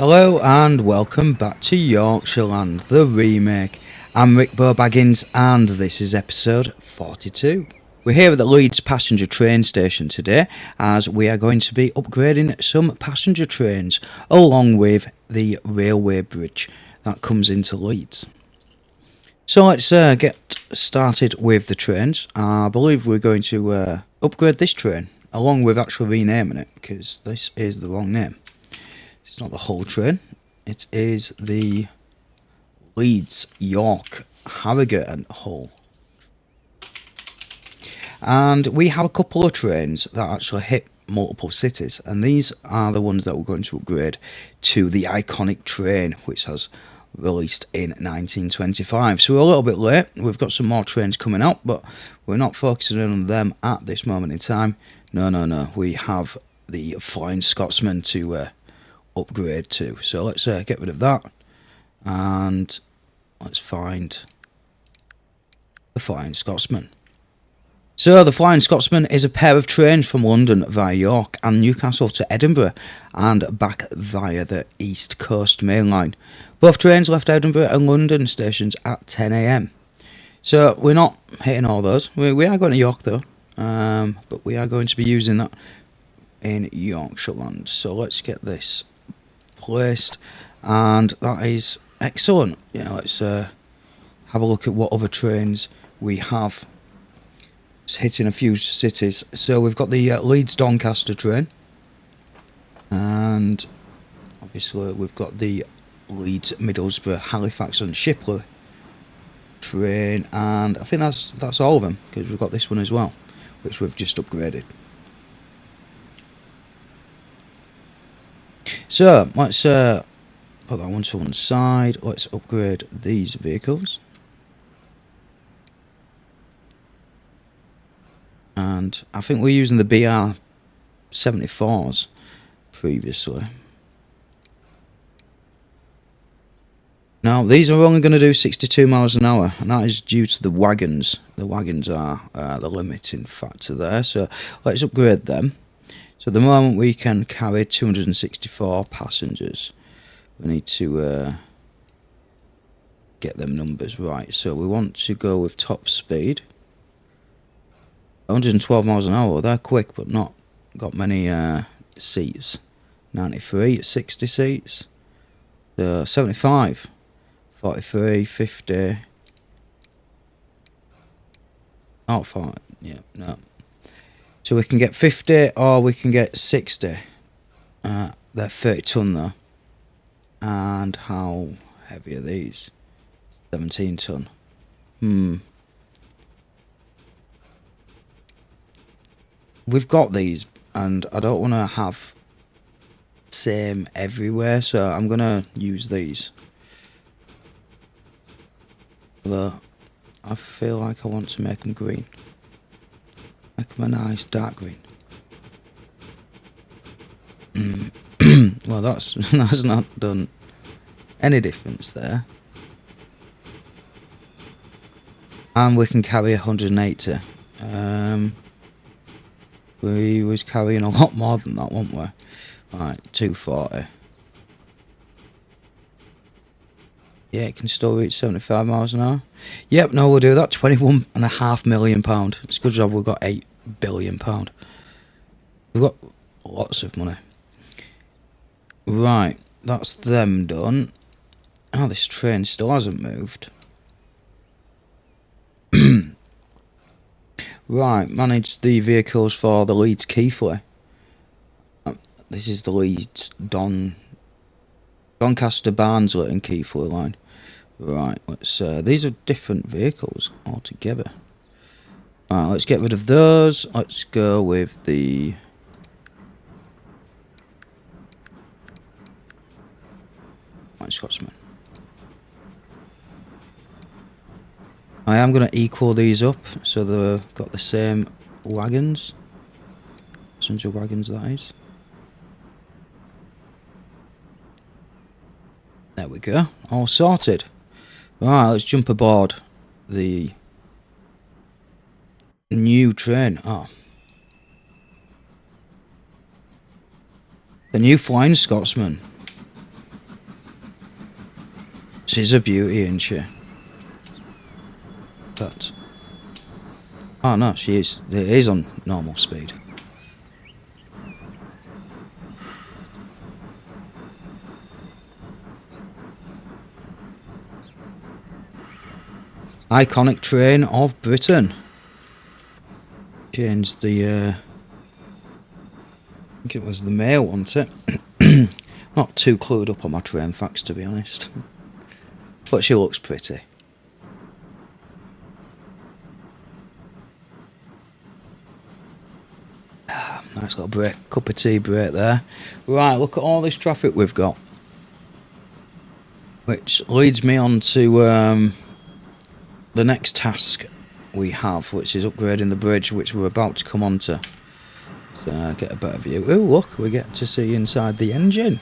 Hello and welcome back to YorkshireLand, the remake. I'm RickboBaggins and this is episode 42. We're here at the Leeds passenger train station today as we are going to be upgrading some passenger trains along with the railway bridge that comes into Leeds. So let's get started with the trains. I believe we're going to upgrade this train along with actually renaming it because this is the wrong name. It's not the whole train, it is the Leeds, York, Harrogate and Hull. And we have a couple of trains that actually hit multiple cities, and these are the ones that we're going to upgrade to the iconic train, which has released in 1925. So we're a little bit late, we've got some more trains coming out, but we're not focusing on them at this moment in time. No, we have the Flying Scotsman to upgrade to. So let's get rid of that and let's find the Flying Scotsman. So the Flying Scotsman is a pair of trains from London via York and Newcastle to Edinburgh and back via the East Coast Main Line. Both trains left Edinburgh and London stations at 10 AM. So we're not hitting all those. We are going to York though, but we are going to be using that in Yorkshireland. So let's get this placed, and that is excellent. Yeah, let's have a look at what other trains we have. It's hitting a few cities. So we've got the Leeds Doncaster train, and obviously we've got the Leeds Middlesbrough Halifax and Shipley train, and I think that's all of them because we've got this one as well, which we've just upgraded. So let's put that one to one side. Let's upgrade these vehicles. And I think we're using the BR74s previously. Now these are only going to do 62 miles an hour, and that is due to the wagons. The wagons are the limiting factor there, so let's upgrade them. So at the moment we can carry 264 passengers. We need to get them numbers right. So we want to go with top speed. 112 miles an hour, they're quick but not got many seats. 93, 60 seats. 75, 43, 50. Oh, 5, yeah, no. So we can get 50 or we can get 60. They're 30 ton though. And how heavy are these? 17 ton. We've got these and I don't want to have same everywhere, so I'm going to use these. Although I feel like I want to make them green. Make them a nice dark green. Well, that's not done any difference there. And we can carry 180. We was carrying a lot more than that, weren't we? Right, 240. Yeah, it can still reach 75 miles an hour. Yep, no, we'll do that. £21.5 million. It's a good job we've got £8 billion. We've got lots of money. Right, that's them done. Oh, this train still hasn't moved. Right, manage the vehicles for the Leeds Keighley. This is the Leeds Doncaster, Barnsley and Keighley line. Right, let's these are different vehicles altogether. Right, let's get rid of those. Let's go with the Scotsman. I am going to equal these up so they've got the same wagons. Passenger wagons, that is. There we go, all sorted. Right, let's jump aboard the new train. Oh, the new Flying Scotsman. She's a beauty, isn't she? But oh no, she is. It is on normal speed. Iconic train of Britain. Changed the. I think it was the mail, wasn't it? Not too clued up on my train facts, to be honest. But she looks pretty. Nice little break, cup of tea break there. Right, look at all this traffic we've got. Which leads me on to the next task we have, which is upgrading the bridge, which we're about to come on to. So get a better view. Oh, look, we get to see inside the engine.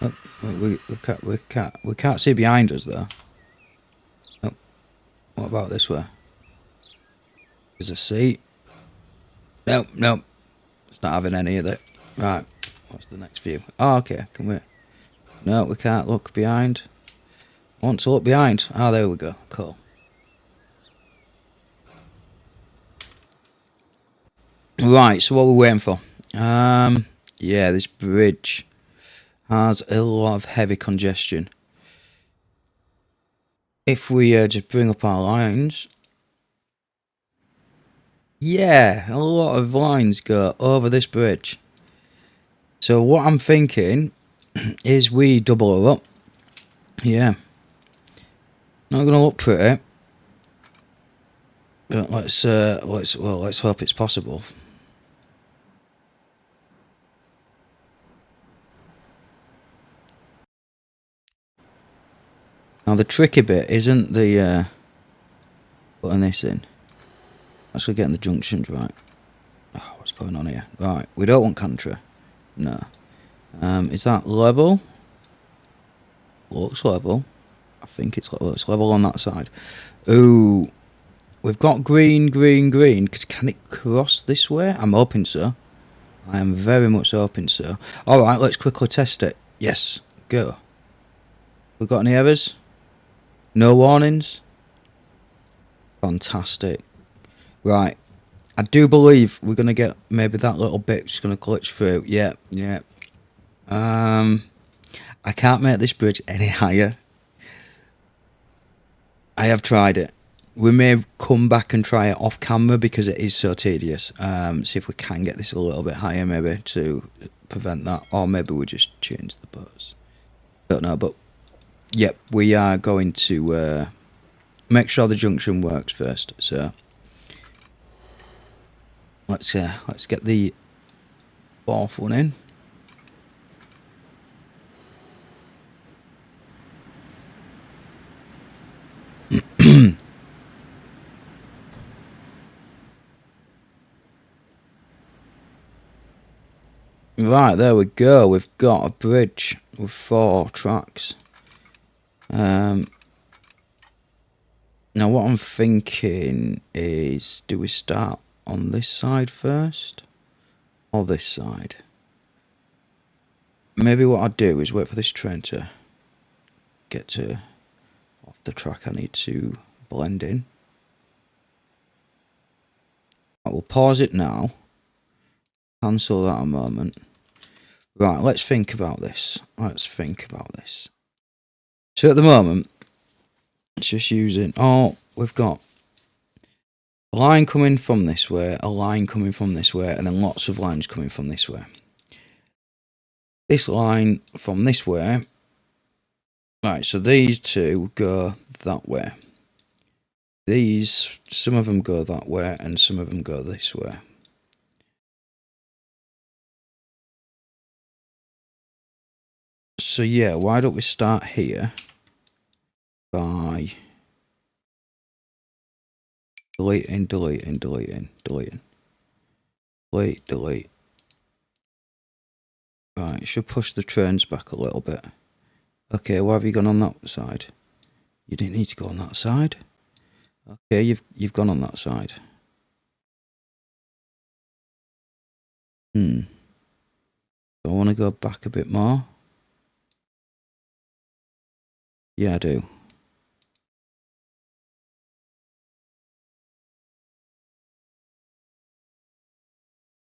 Oh, we can't see behind us though. Oh, what about this way? There's a seat. No, it's not having any of it. Right, what's the next view? Oh, okay, can we? No, we can't look behind. Want to look behind? Ah, there we go. Cool. Right, so what we're waiting for? Yeah, this bridge has a lot of heavy congestion. If we just bring up our lines, yeah, a lot of lines go over this bridge. So what I'm thinking is we double her up. Yeah, not gonna look pretty, but let's hope it's possible. Now the tricky bit isn't the putting this in. Actually getting the junctions right. Oh, what's going on here? Right, we don't want country. No. Is that level? Looks level. I think it's level on that side. Ooh, we've got green. Can it cross this way? I'm hoping so. I am very much hoping so. Alright, let's quickly test it. Yes, go. We got any errors? No warnings? Fantastic. Right. I do believe we're going to get maybe that little bit's going to glitch through. Yeah. I can't make this bridge any higher. I have tried it. We may come back and try it off camera because it is so tedious. See if we can get this a little bit higher maybe to prevent that. Or maybe we just change the boats. Don't know, but yep, we are going to make sure the junction works first. So let's get the fourth one in. Right, there we go. We've got a bridge with 4 tracks. Now what I'm thinking is, do we start on this side first? Or this side? Maybe what I'd do is wait for this train to get to off the track I need to blend in. I will pause it now. Cancel that a moment. Right, let's think about this. So at the moment, it's just using... Oh, we've got a line coming from this way, a line coming from this way, and then lots of lines coming from this way. This line from this way. Right, so these two go that way. These, some of them go that way, and some of them go this way. So yeah, why don't we start here by deleting. Delete. Right, should push the trains back a little bit. Okay, why have you gone on that side? You didn't need to go on that side. Okay, you've gone on that side. I want to go back a bit more. Yeah, I do.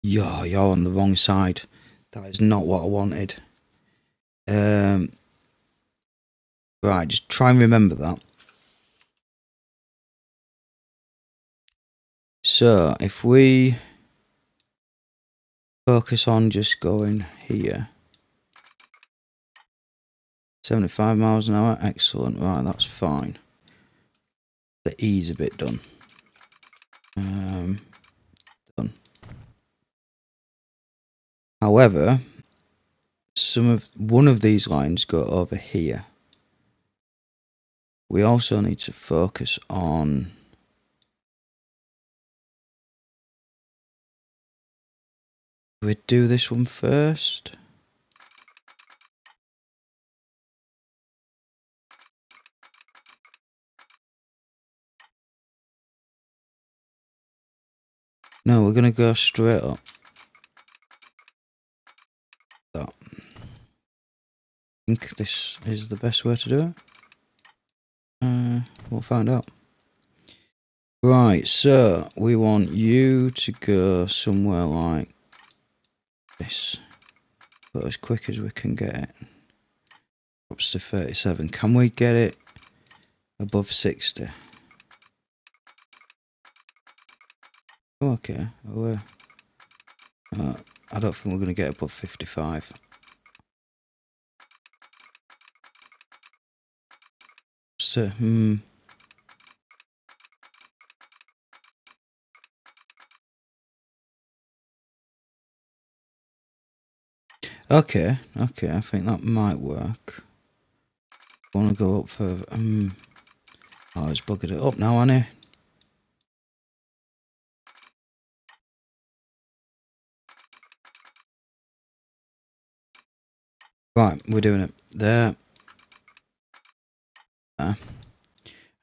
You're on the wrong side. That is not what I wanted. Right, just try and remember that. So, if we focus on just going here. 75 miles an hour, excellent. Right, that's fine. The E's a bit done. Done. However, one of these lines go over here. We also need to focus on we do this one first. No, we're gonna go straight up. That. I think this is the best way to do it. We'll find out. Right, so we want you to go somewhere like this, but as quick as we can get it. Drops to 37. Can we get it above 60? Oh, okay. I don't think we're going to get above 55. So, Okay, I think that might work. I want to go up further. Oh, it's buggered it up now, hasn't it? Right, we're doing it there. And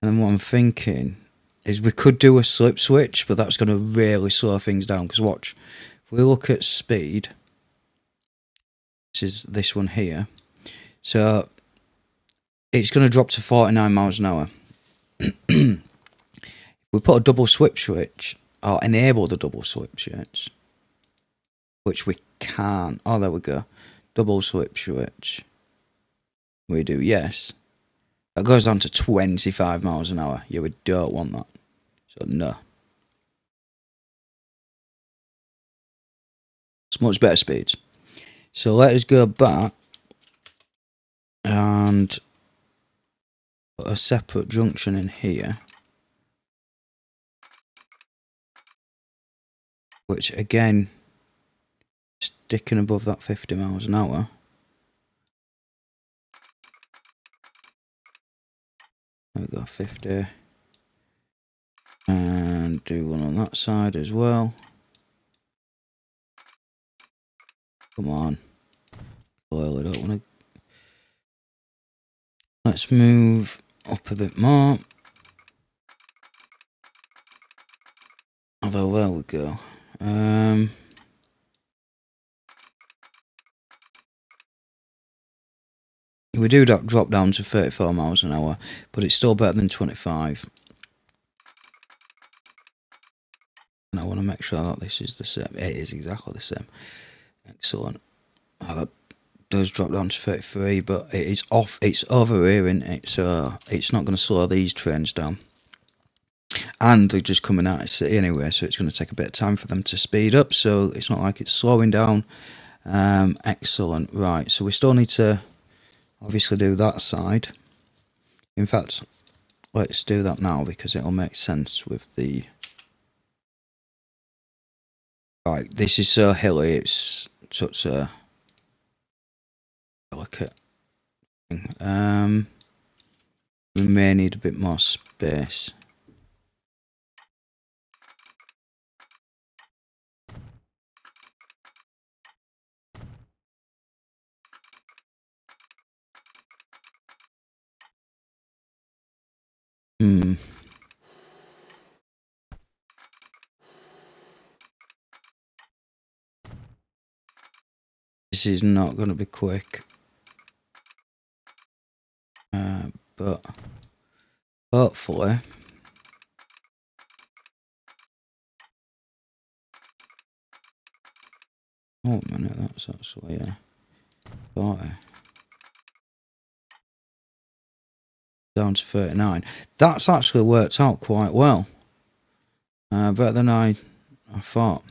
then what I'm thinking is we could do a slip switch, but that's going to really slow things down. Because watch, if we look at speed, this is this one here. So it's going to drop to 49 miles an hour. We put a double slip switch, or enable the double slip switch, which we can. Oh, there we go. Double slip switch. We do, yes. That goes down to 25 miles an hour. Yeah, we don't want that. So, no. It's much better speeds. So, let us go back and put a separate junction in here. Which, again, sticking above that 50 miles an hour. There we go, 50. And do one on that side as well. Come on. Well, I don't want to. Let's move up a bit more. Although, there we go. We do drop down to 34 miles an hour, but it's still better than 25. And I want to make sure that this is the same. It is exactly the same. Excellent. Oh, that does drop down to 33, but it is off. It's over here, isn't it? So it's not going to slow these trains down. And they're just coming out of the city anyway, so it's going to take a bit of time for them to speed up. So it's not like it's slowing down. Excellent. Right, so we still need to obviously do that side. In fact, let's do that now because it'll make sense with the... Right, this is so hilly, it's such a delicate thing. We may need a bit more space. This is not going to be quick. But hopefully... Oh, a minute, that's actually 40. Down to 39. That's actually worked out quite well. Better than I thought.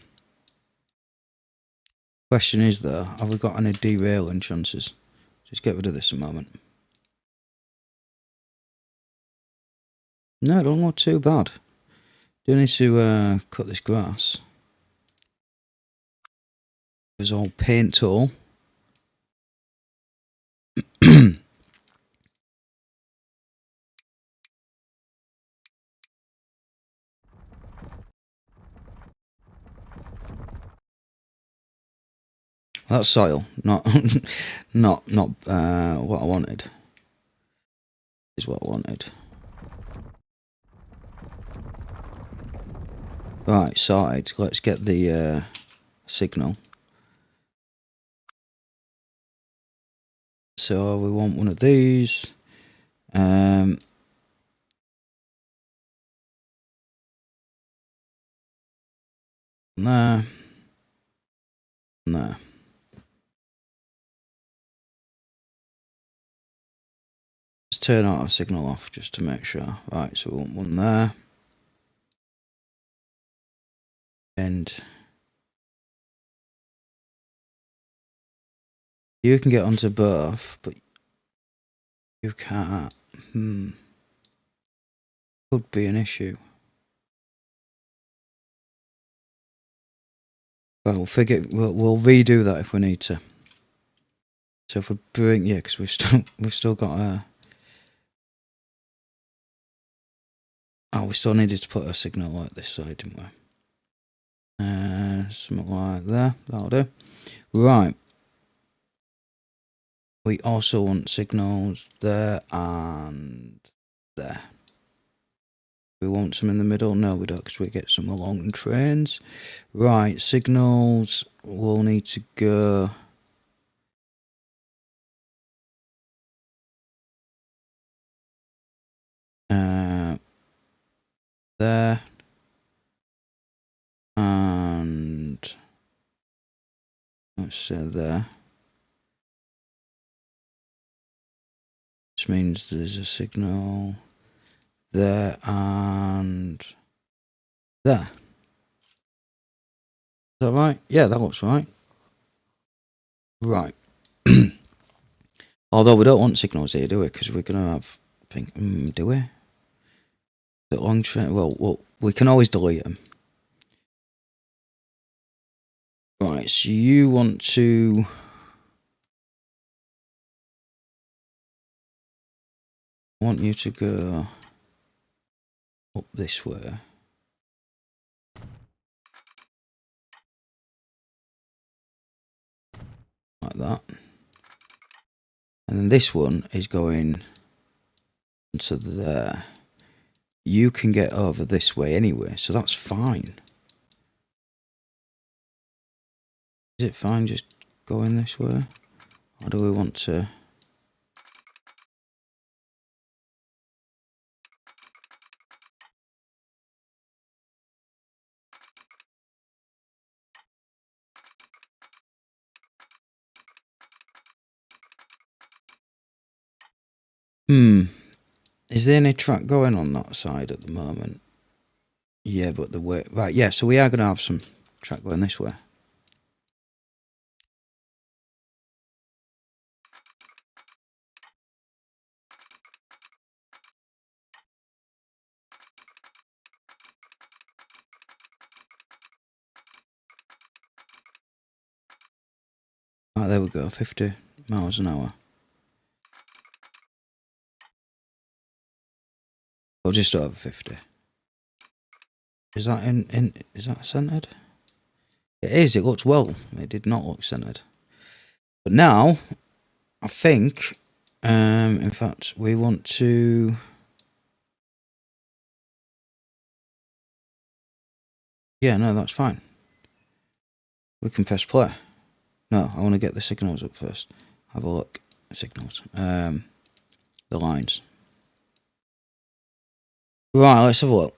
Question is though, have we got any derailing chances? Just get rid of this a moment. No, it don't look too bad. Do need to cut this grass. There's all paint tool. That's soil, not not what I wanted. Is what I wanted. Right, sorted. Let's get the signal. So we want one of these. There. There. Just turn our signal off just to make sure. Right, so we want one there. And you can get onto both, but you can't. Could be an issue. Well, we'll redo that if we need to. So if we bring, yeah, because we've still got we still needed to put a signal like this side, didn't we? Something like that. That'll do. Right. We also want signals there and there. We want some in the middle? No, we don't, because we get some along the trains. Right, signals will need to go... there. And... let's say there. Which means there's a signal there and there. Is that right? Yeah, that looks right. Right. Although we don't want signals here, do we? Because we're going to have... do we? The long train... Well, we can always delete them. Right, so you want to... I want you to go up this way. Like that. And then this one is going to there. You can get over this way anyway, so that's fine. Is it fine just going this way? Or do we want to... Is there any track going on that side at the moment? Yeah, but the way... Right, yeah, so we are going to have some track going this way. Right, there we go, 50 miles an hour. Or just over 50. Is that is that centered? It is, it looks well. It did not look centered. But now, I think, in fact, we want to... Yeah, no, that's fine. We can press play. No, I want to get the signals up first. Have a look. Signals. The lines. Right, let's have a look.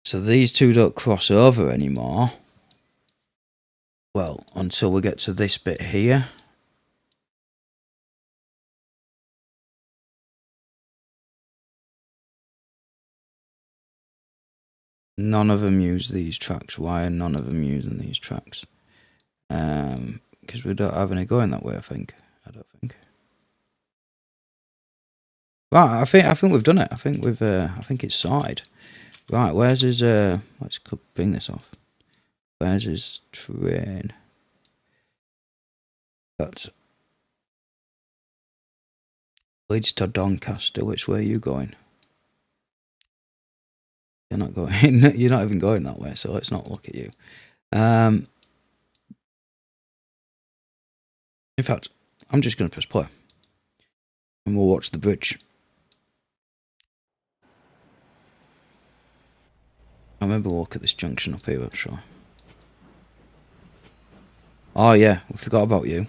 So these two don't cross over anymore. Well, until we get to this bit here. None of them use these tracks. Why are none of them using these tracks? Because we don't have any going that way, I think. I don't think. Right, I think we've done it. I think we've I think it's sorted. Right, where's his let's bring this off. Where's his train? That's leads to Doncaster. Which way are you going? You're not going. You're not even going that way. So let's not look at you. In fact, I'm just going to press play, and we'll watch the bridge. I remember we'll look at this junction up here, actually. Oh yeah, we forgot about you.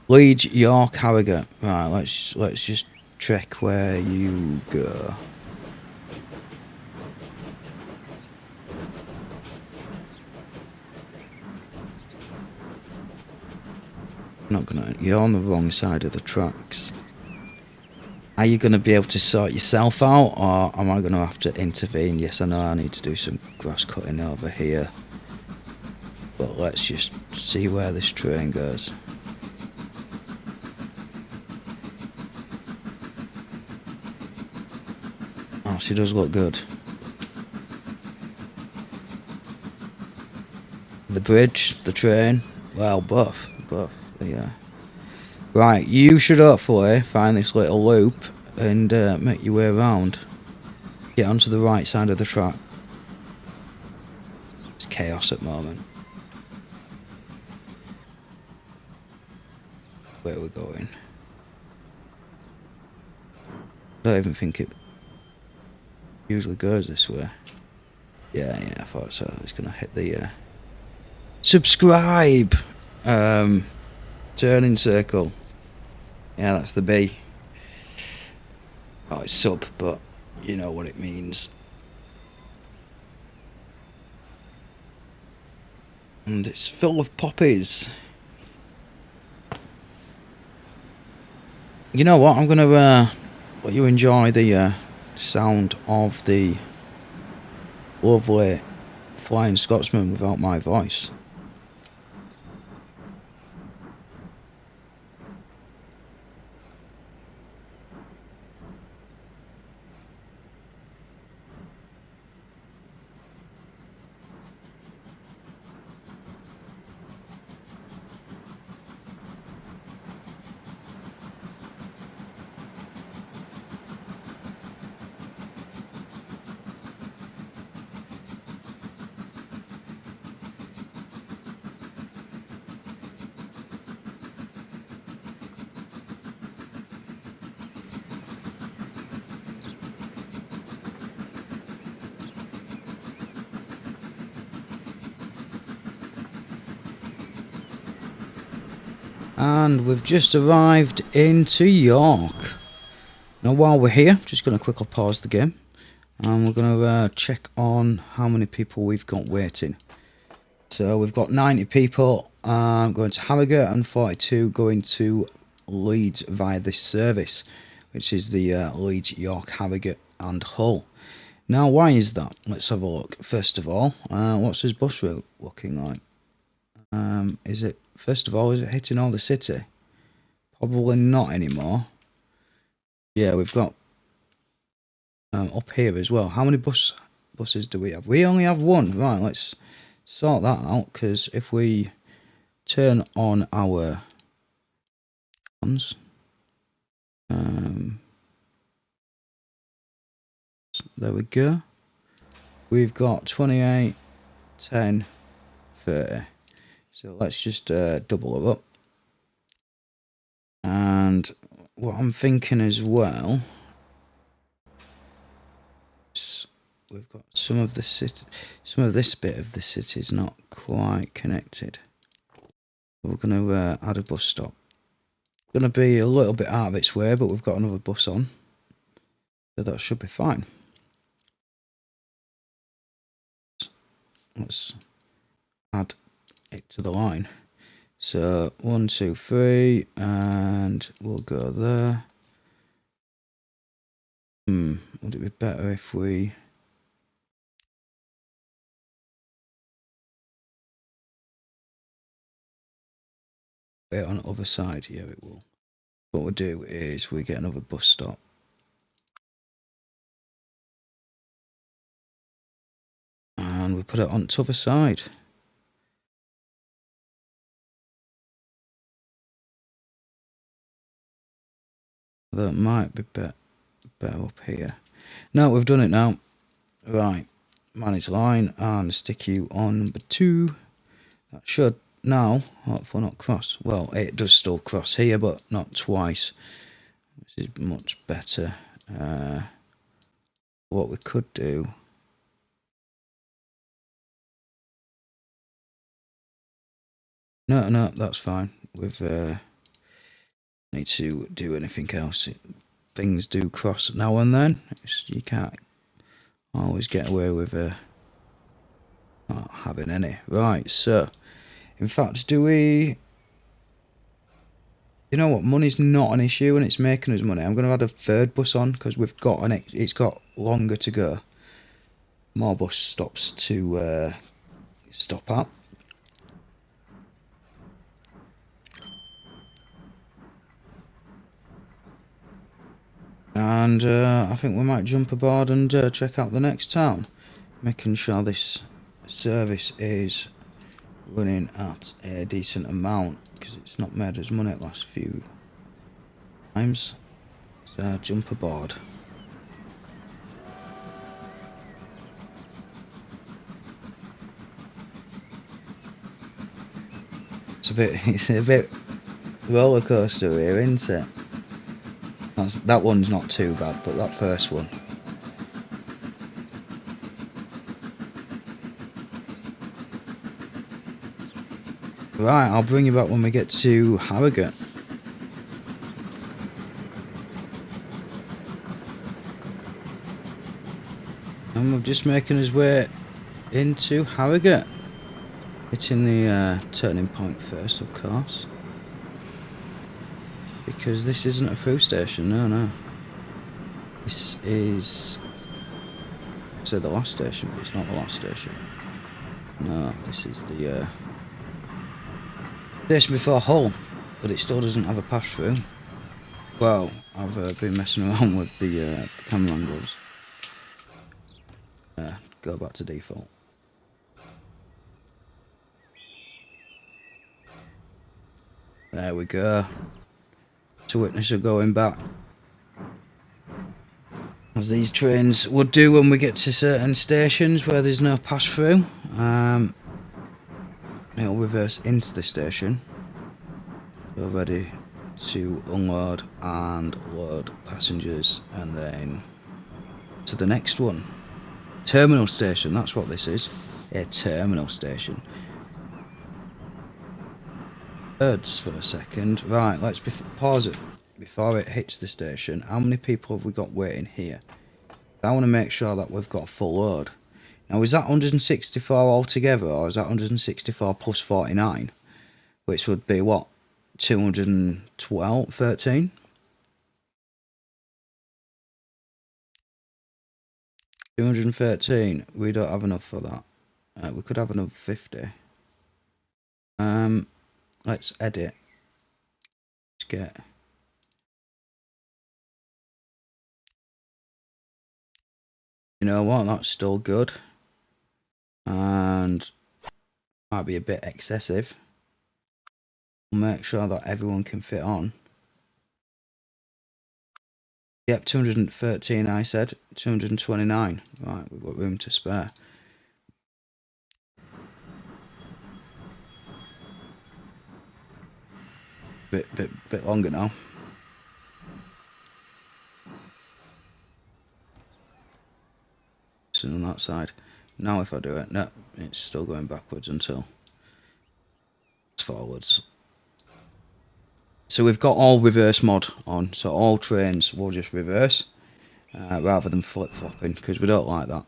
Leeds, York, Harrogate. Right, let's just check where you go. Not gonna. You're on the wrong side of the tracks. Are you gonna be able to sort yourself out, or am I gonna have to intervene? Yes, I know I need to do some grass cutting over here, but let's just see where this train goes. Oh, she does look good. The bridge, the train, well, both. Yeah. Right, you should hopefully find this little loop and make your way around. Get onto the right side of the track. It's chaos at the moment. Where are we going? I don't even think it usually goes this way. Yeah, I thought so. It's gonna hit the subscribe turning circle. Yeah, that's the B. Oh, it's sub, but you know what it means. And it's full of poppies. You know what? I'm gonna let you enjoy the sound of the lovely Flying Scotsman without my voice. And we've just arrived into York. Now while we're here, just going to quickly pause the game. And we're going to check on how many people we've got waiting. So we've got 90 people going to Harrogate and 42 going to Leeds via this service, which is the Leeds, York, Harrogate and Hull. Now why is that? Let's have a look. First of all, what's his bus route looking like? Is it, first of all, is it hitting all the city? Probably not anymore. Yeah, we've got up here as well. How many buses do we have? We only have one. Right, let's sort that out, because if we turn on our ones, there we go. We've got 28, 10, 30. So let's just double it up. And what I'm thinking as well, we've got some of the city, some of this bit of the city is not quite connected. We're going to add a bus stop. Going to be a little bit out of its way, but we've got another bus on, so that should be fine. Let's add it to the line. So 1, 2, 3, and we'll go there. Would it be better if we put it on the other side? Yeah, it will. What we'll do is we get another bus stop. And we put it on the other side. That might be better up here. No, we've done it now. Right, manage line and stick you on number 2. That should now hopefully not cross. Well, it does still cross here, but not twice, which is much better. What we could do. No, that's fine. We've need to do anything else. Things do cross now and then. You can't always get away with not having any. Right, so in fact, do we? You know what? Money's not an issue, and it's making us money. I'm going to add a 3rd bus on because we've got it's got longer to go. More bus stops to stop at. And I think we might jump aboard and check out the next town, making sure this service is running at a decent amount, because it's not made us money the last few times. So jump aboard. It's a bit roller coaster here, isn't it? That one's not too bad, but that first one. Right, I'll bring you back when we get to Harrogate. And we're just making his way into Harrogate. Hitting the turning point first, of course. Because this isn't a food station, no. This is... I'd say the last station, but it's not the last station. No, this is the station before Hull, but it still doesn't have a pass-through. Well, I've been messing around with the camera angles. Go back to default. There we go. To witness are going back. As these trains would do when we get to certain stations where there's no pass-through. It'll reverse into the station. So ready to unload and load passengers, and then to the next one. Terminal station, that's what this is. A terminal station. Birds for a second. Right, let's pause it before it hits the station. How many people have we got waiting here? I want to make sure that we've got a full load. Now, is that 164 altogether, or is that 164 plus 49? Which would be what? 212, 13? 213. We don't have enough for that. We could have another 50. Let's edit. Let's get... You know what? That's still good. And might be a bit excessive. We'll make sure that everyone can fit on. Yep, 213 I said. 229. Right, we've got room to spare. Bit longer now. on that side. Now if I do it, no, it's still going backwards until it's forwards. So we've got all reverse mod on, so all trains will just reverse rather than flip-flopping, because we don't like that.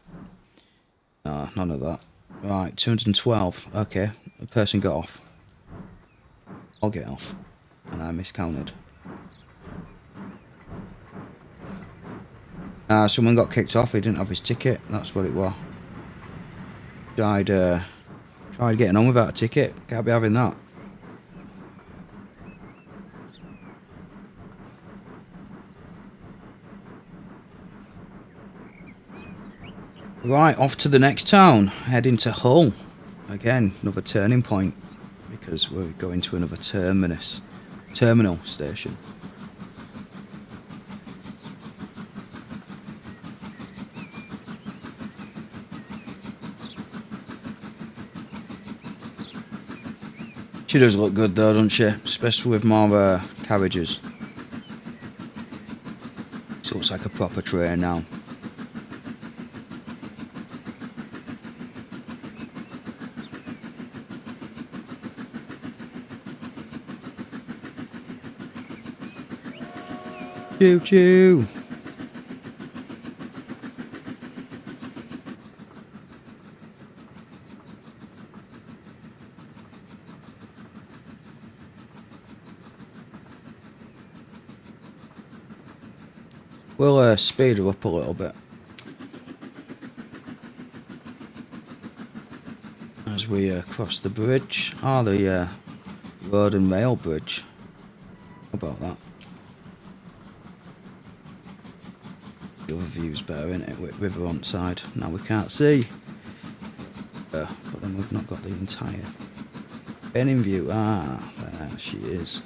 No, none of that. Right, 212. Okay, the person got off. I'll get off. And I miscounted. Someone got kicked off. He didn't have his ticket. That's what it was. Tried getting on without a ticket. Can't be having that. Right, off to the next town. Heading to Hull. Again, another turning point. Because we're going to another terminal station. She does look good though, doesn't she? Especially with more carriages. It looks like a proper train now. Choo choo! We'll speed her up a little bit as we cross the bridge. The road and rail bridge. How about that? The other view's better, isn't it? With river on side. Now we can't see. But then we've not got the entire in view. There she is.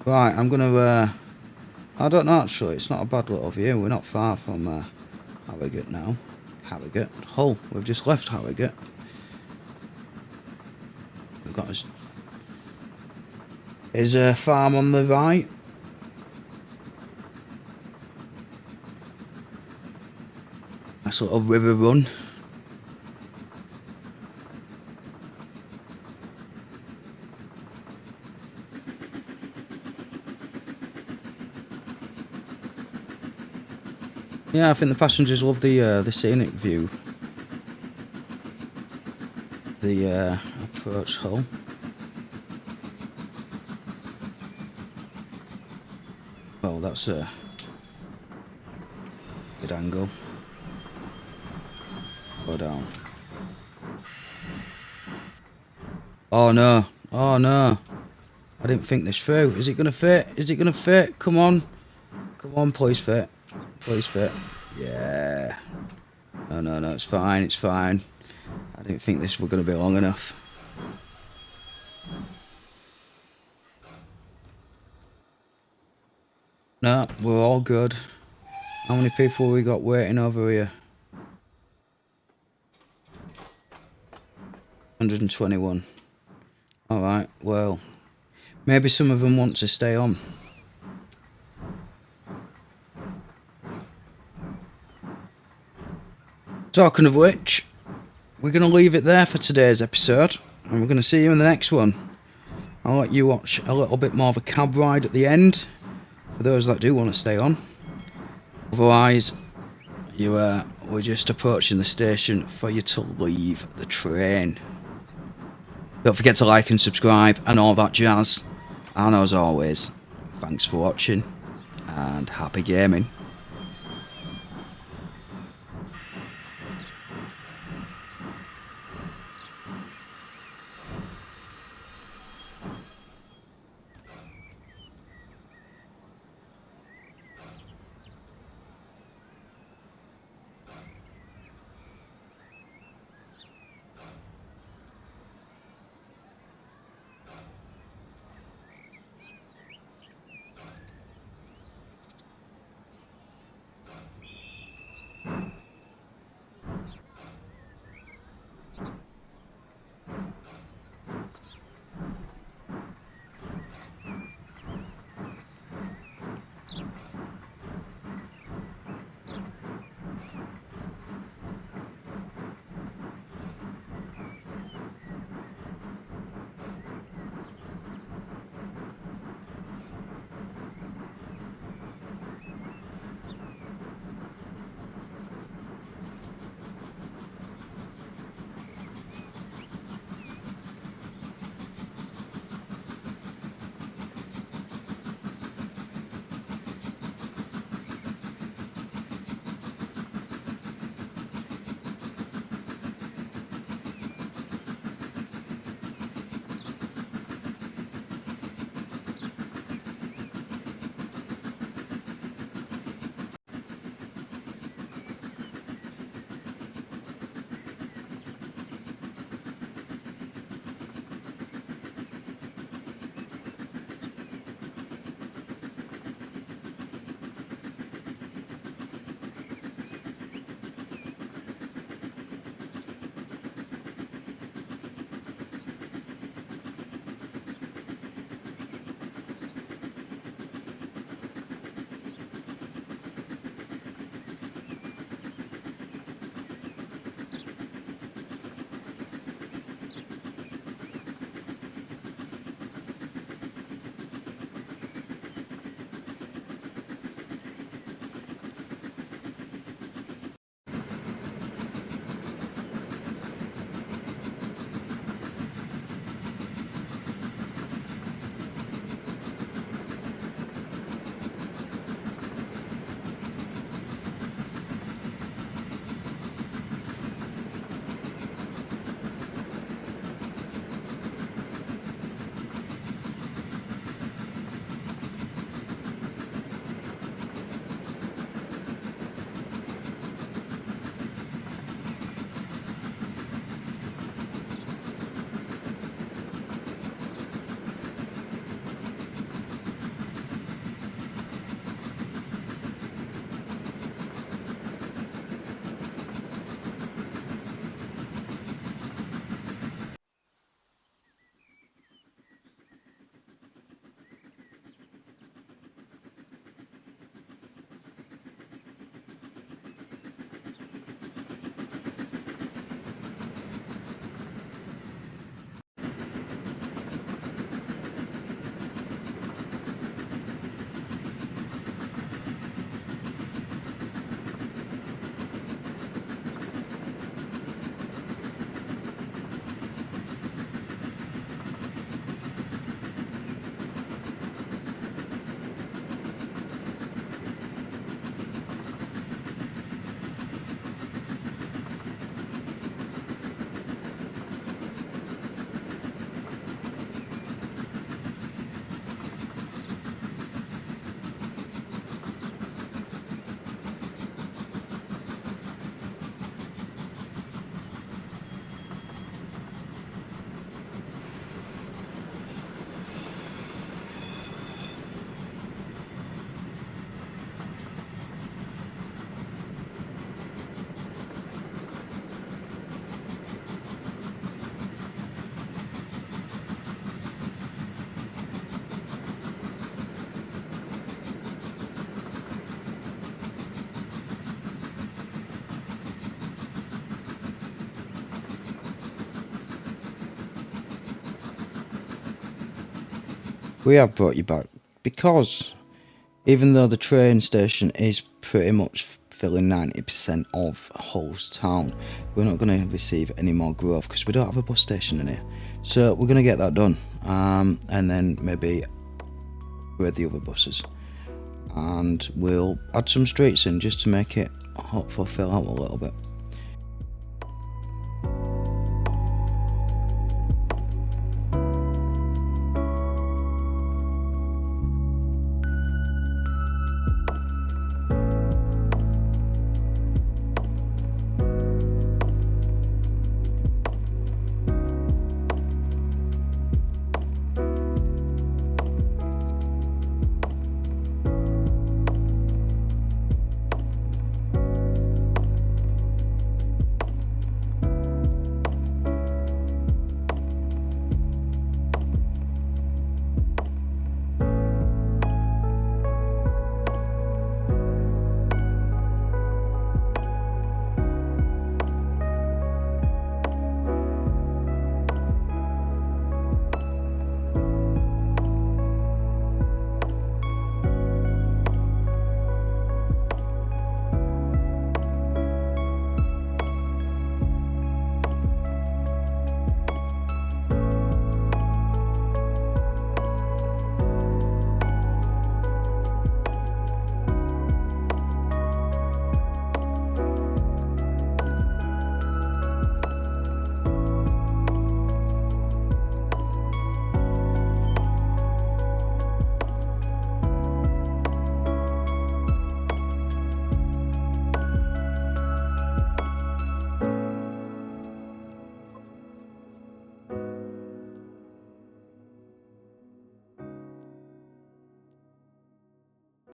Right, I'm gonna, I don't know actually, it's not a bad little view, we're not far from Harrogate now. Harrogate, Hull, we've just left Harrogate. We've got his farm on the right. Nice little river run. Yeah, I think the passengers love the scenic view. The approach Hull. Well, that's a good angle. Go down. Oh no! Oh no! I didn't think this through. Is it gonna fit? Is it gonna fit? Come on! Come on, please fit. Please fit. Yeah. No, it's fine, it's fine. I didn't think this was going to be long enough. No, we're all good. How many people we got waiting over here? 121. Alright, well, maybe some of them want to stay on. Talking of which, we're going to leave it there for today's episode, and we're going to see you in the next one. I'll let you watch a little bit more of a cab ride at the end, for those that do want to stay on. Otherwise, we're just approaching the station for you to leave the train. Don't forget to like and subscribe and all that jazz. And as always, thanks for watching, and happy gaming. we have brought you back because even though the train station is pretty much filling 90% of Hull's town, we're not going to receive any more growth because we don't have a bus station in here. So we're going to get that done, and then maybe upgrade the other buses, and we'll add some streets in just to make it hopefully fill out a little bit.